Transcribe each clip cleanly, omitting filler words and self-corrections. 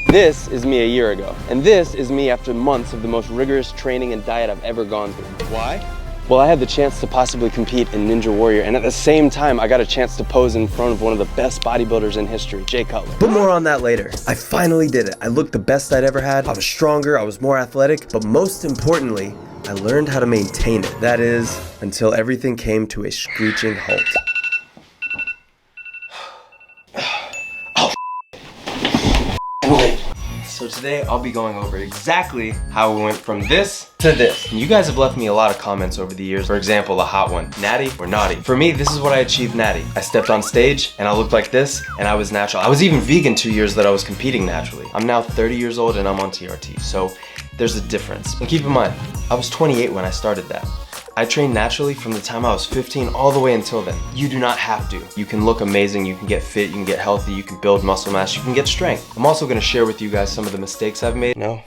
This is me a year ago, and this is me after months of the most rigorous training and diet I've ever gone through. Why? Well, I had the chance to possibly compete in Ninja Warrior, and at the same time, I got a chance to pose in front of one of the best bodybuilders in history, Jay Cutler. But more on that later. I finally did it. I looked the best I'd ever had. I was stronger, I was more athletic, but most importantly, I learned how to maintain it. That is, until everything came to a screeching halt. So today I'll be going over exactly how we went from this to this. And you guys have left me a lot of comments over the years. For example, a hot one, natty or naughty. For me, this is what I achieved natty. I stepped on stage and I looked like this and I was natural. I was even vegan 2 years that I was competing naturally. I'm now 30 years old and I'm on TRT. So there's a difference. And keep in mind, I was 28 when I started that. I trained naturally from the time I was 15 all the way until then. You do not have to. You can look amazing, you can get fit, you can get healthy, you can build muscle mass, you can get strength. I'm also gonna share with you guys some of the mistakes I've made. No.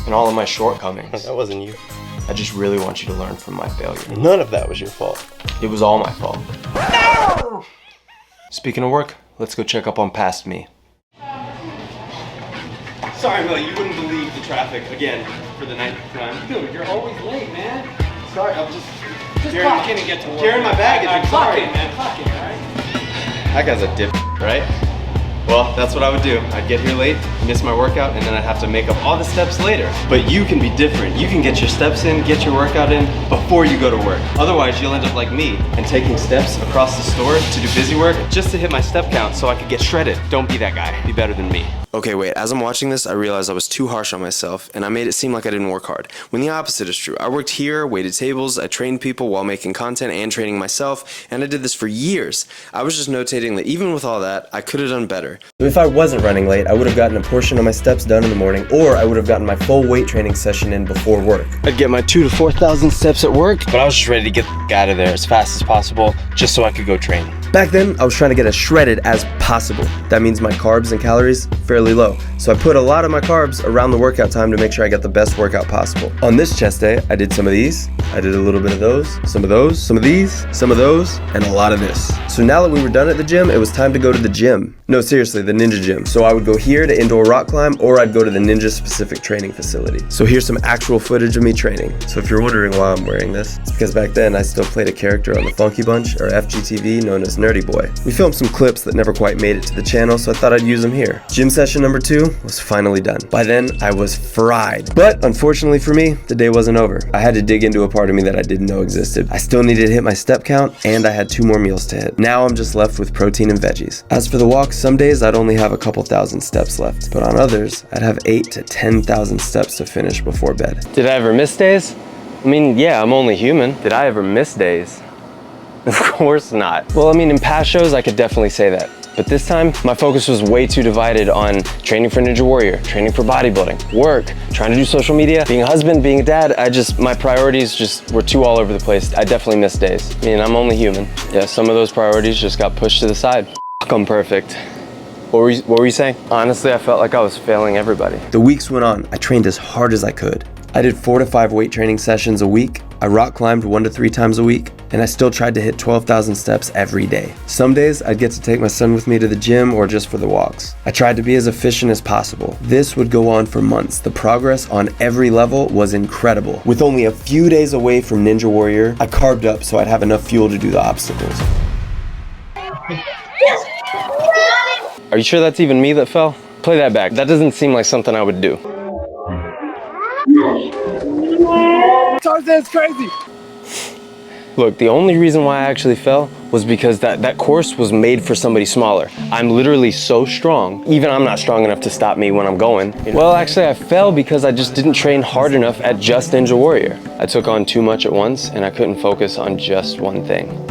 And all of my shortcomings. That wasn't you. I just really want you to learn from my failure. None of that was your fault. It was all my fault. No! Speaking of work, let's go check up on past me. Sorry, Will, you wouldn't believe the traffic again for the ninth time. Dude, you're always late, man. Sorry, I'm just clock in and get to work. carrying my baggage. I'm sorry, man. Clock in, alright? That guy's a dip, right? Well, that's what I would do. I'd get here late, miss my workout, and then I'd have to make up all the steps later. But you can be different. You can get your steps in, get your workout in before you go to work. Otherwise, you'll end up like me and taking steps across the store to do busy work just to hit my step count so I could get shredded. Don't be that guy. Be better than me. Okay, wait, as I'm watching this, I realized I was too harsh on myself and I made it seem like I didn't work hard. When the opposite is true. I worked here, waited tables, I trained people while making content and training myself, and I did this for years. I was just notating that even with all that, I could have done better. If I wasn't running late, I would have gotten a portion of my steps done in the morning, or I would have gotten my full weight training session in before work. I'd get my 2,000 to 4,000 steps at work, but I was just ready to get out of there as fast as possible just so I could go train. Back then, I was trying to get as shredded as possible. That means my carbs and calories fairly low. So I put a lot of my carbs around the workout time to make sure I got the best workout possible. On this chest day, I did some of these, I did a little bit of those, some of those, some of these, some of those, and a lot of this. So now that we were done at the gym, it was time to go to the gym. No, seriously, the Ninja Gym. So I would go here to indoor rock climb, or I'd go to the Ninja specific training facility. So here's some actual footage of me training. So if you're wondering why I'm wearing this, it's because back then I still played a character on the Funky Bunch, or FGTV, known as Nerdy Boy. We filmed some clips that never quite made it to the channel, so I thought I'd use them here. Gym session number 2 was finally done. By then, I was fried. But unfortunately for me, the day wasn't over. I had to dig into a part of me that I didn't know existed. I still needed to hit my step count, and I had 2 more meals to hit. Now I'm just left with protein and veggies. As for the walk, some days I'd only have a couple thousand steps left, but on others, I'd have 8,000 to 10,000 steps to finish before bed. Did I ever miss days? I mean, yeah, I'm only human. Did I ever miss days? Of course not. Well, I mean, in past shows, I could definitely say that. But this time, my focus was way too divided on training for Ninja Warrior, training for bodybuilding, work, trying to do social media, being a husband, being a dad. My priorities just were too all over the place. I definitely missed days. I mean, I'm only human. Yeah, some of those priorities just got pushed to the side. I'm perfect. What were you saying? Honestly, I felt like I was failing everybody. The weeks went on. I trained as hard as I could. I did 4 to 5 weight training sessions a week. I rock climbed 1 to 3 times a week, and I still tried to hit 12,000 steps every day. Some days I'd get to take my son with me to the gym or just for the walks. I tried to be as efficient as possible. This would go on for months. The progress on every level was incredible. With only a few days away from Ninja Warrior, I carved up so I'd have enough fuel to do the obstacles. Are you sure that's even me that fell? Play that back. That doesn't seem like something I would do. Tarzan's crazy. Look, the only reason why I actually fell was because that course was made for somebody smaller. I'm literally so strong, even I'm not strong enough to stop me when I'm going. Well, actually, I fell because I just didn't train hard enough at just Ninja Warrior. I took on too much at once, and I couldn't focus on just one thing.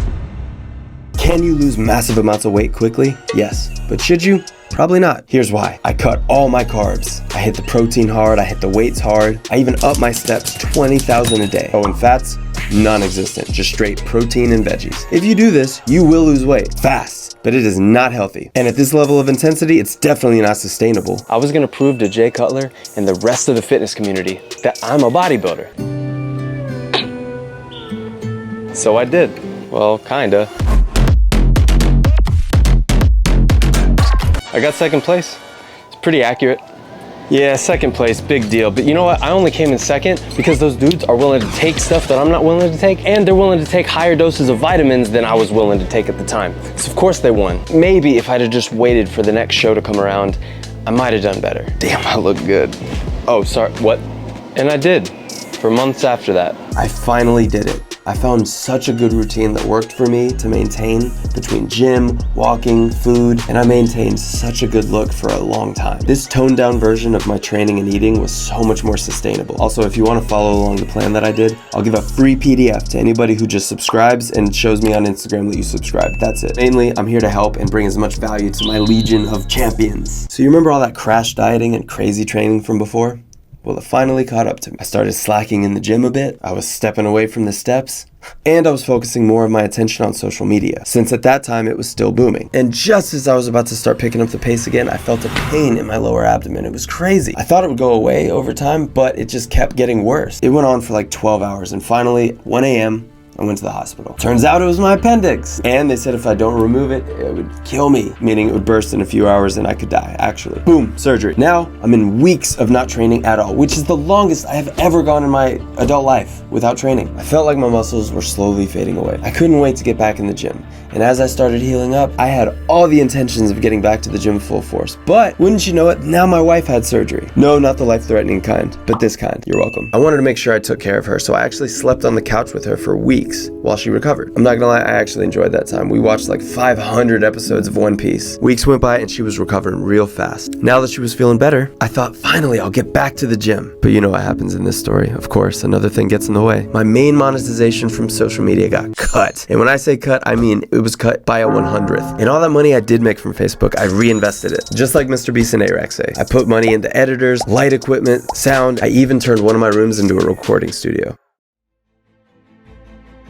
Can you lose massive amounts of weight quickly? Yes. But should you? Probably not. Here's why. I cut all my carbs. I hit the protein hard, I hit the weights hard. I even upped my steps 20,000 a day. Oh, and fats? Non-existent. Just straight protein and veggies. If you do this, you will lose weight fast, but it is not healthy. And at this level of intensity, it's definitely not sustainable. I was gonna prove to Jay Cutler and the rest of the fitness community that I'm a bodybuilder. So I did. Well, kinda. I got second place. It's pretty accurate. Yeah, second place, big deal. But you know what? I only came in second because those dudes are willing to take stuff that I'm not willing to take, and they're willing to take higher doses of vitamins than I was willing to take at the time. So of course they won. Maybe if I'd have just waited for the next show to come around, I might have done better. Damn, I look good. Oh, sorry, what? And I did, for months after that. I finally did it. I found such a good routine that worked for me to maintain between gym, walking, food, and I maintained such a good look for a long time. This toned down version of my training and eating was so much more sustainable. Also, if you want to follow along the plan that I did, I'll give a free PDF to anybody who just subscribes and shows me on Instagram that you subscribed. That's it. Mainly, I'm here to help and bring as much value to my legion of champions. So you remember all that crash dieting and crazy training from before? Well, it finally caught up to me. I started slacking in the gym a bit, I was stepping away from the steps, and I was focusing more of my attention on social media, since at that time it was still booming. And just as I was about to start picking up the pace again, I felt a pain in my lower abdomen. It was crazy. I thought it would go away over time, but it just kept getting worse. It went on for like 12 hours, and finally, 1 a.m., I went to the hospital. Turns out it was my appendix. And they said if I don't remove it, it would kill me, meaning it would burst in a few hours and I could die, actually. Boom, surgery. Now, I'm in weeks of not training at all, which is the longest I have ever gone in my adult life without training. I felt like my muscles were slowly fading away. I couldn't wait to get back in the gym. And as I started healing up, I had all the intentions of getting back to the gym full force. But wouldn't you know it, now my wife had surgery. No, not the life-threatening kind, but this kind. You're welcome. I wanted to make sure I took care of her, so I actually slept on the couch with her for weeks while she recovered. I'm not gonna lie, I actually enjoyed that time. We watched like 500 episodes of One Piece. Weeks went by and she was recovering real fast. Now that she was feeling better, I thought finally I'll get back to the gym. But you know what happens in this story. Of course, another thing gets in the way. My main monetization from social media got cut. And when I say cut, I mean it was cut by a 100th. And all that money I did make from Facebook, I reinvested it. Just like Mr. Beast and A-Rack say. I put money into editors, light equipment, sound. I even turned one of my rooms into a recording studio.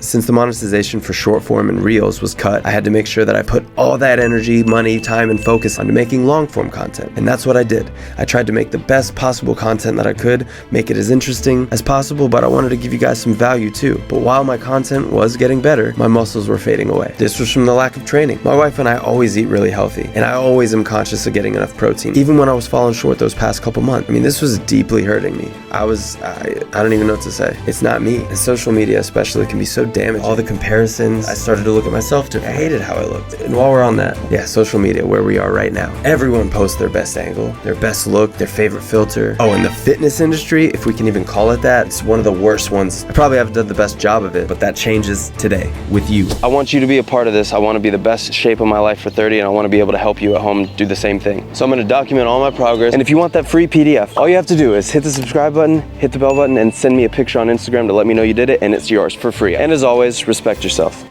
Since the monetization for short form and reels was cut, I had to make sure that I put all that energy, money, time, and focus onto making long form content. And that's what I did. I tried to make the best possible content that I could, make it as interesting as possible, but I wanted to give you guys some value too. But while my content was getting better, my muscles were fading away. This was from the lack of training. My wife and I always eat really healthy, and I always am conscious of getting enough protein, even when I was falling short those past couple months. I mean, this was deeply hurting me. I don't even know what to say. It's not me. And social media especially can be so damaging. All the comparisons, I started to look at myself too. I hated how I looked. And while we're on that, yeah, social media, where we are right now. Everyone posts their best angle, their best look, their favorite filter. Oh, and the fitness industry, if we can even call it that, it's one of the worst ones. I probably haven't done the best job of it, but that changes today with you. I want you to be a part of this. I want to be the best shape of my life for 30, and I want to be able to help you at home do the same thing. So I'm going to document all my progress. And if you want that free PDF, all you have to do is hit the subscribe button, hit the bell button, and send me a picture on Instagram to let me know you did it, and it's yours for free. And as always, respect yourself.